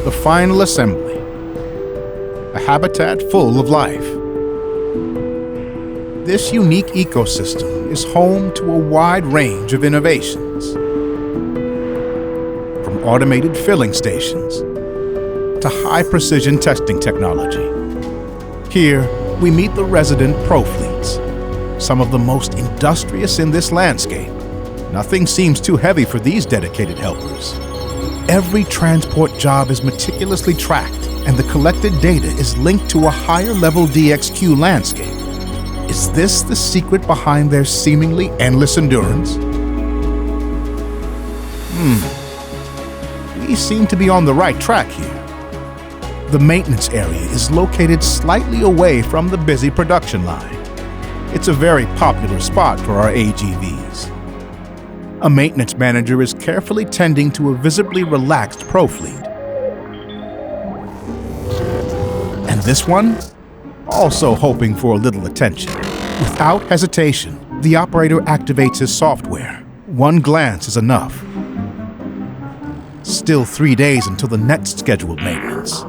the final assembly. A habitat full of life. This unique ecosystem is home to a wide range of innovations. From automated filling stations to high-precision testing technology. Here, we meet the resident ProFleets, some of the most industrious in this landscape. Nothing seems too heavy for these dedicated helpers. Every transport job is meticulously tracked, and the collected data is linked to a higher-level DXQ landscape. Is this the secret behind their seemingly endless endurance? We seem to be on the right track here. The maintenance area is located slightly away from the busy production line. It's a very popular spot for our AGVs. A maintenance manager is carefully tending to a visibly relaxed ProFleet. And this one? Also hoping for a little attention. Without hesitation, the operator activates his software. One glance is enough. Still 3 days until the next scheduled maintenance.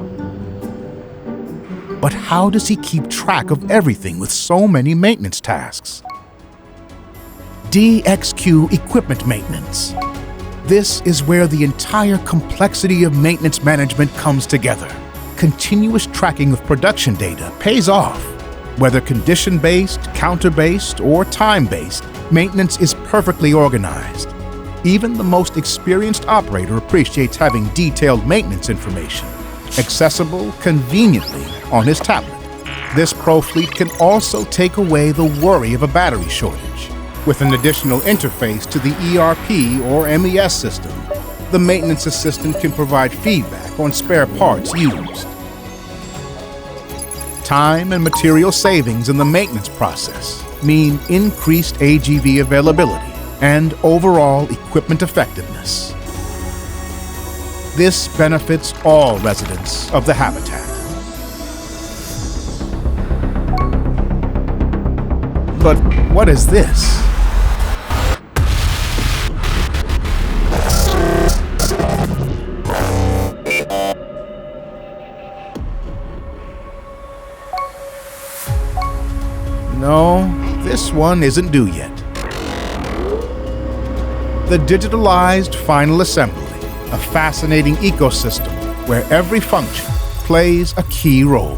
But how does he keep track of everything with so many maintenance tasks? DXQ equipment maintenance. This is where the entire complexity of maintenance management comes together. Continuous tracking of production data pays off. Whether condition-based, counter-based, or time-based, maintenance is perfectly organized. Even the most experienced operator appreciates having detailed maintenance information, accessible conveniently on his tablet. This ProFleet can also take away the worry of a battery shortage. With an additional interface to the ERP or MES system, the maintenance assistant can provide feedback on spare parts used. Time and material savings in the maintenance process mean increased AGV availability and overall equipment effectiveness. This benefits all residents of the habitat. But what is this? No, this one isn't due yet. The digitalized final assembly, a fascinating ecosystem where every function plays a key role.